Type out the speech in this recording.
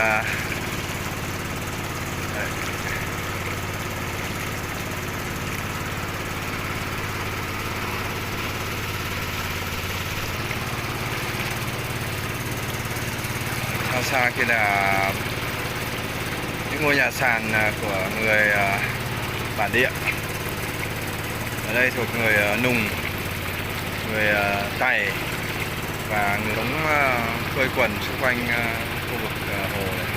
đấy. Xa xa kia là những ngôi nhà sàn của người bản địa. Ở đây thuộc người Nùng, người Tày và người Tống quây quần xung quanh khu vực hồ này.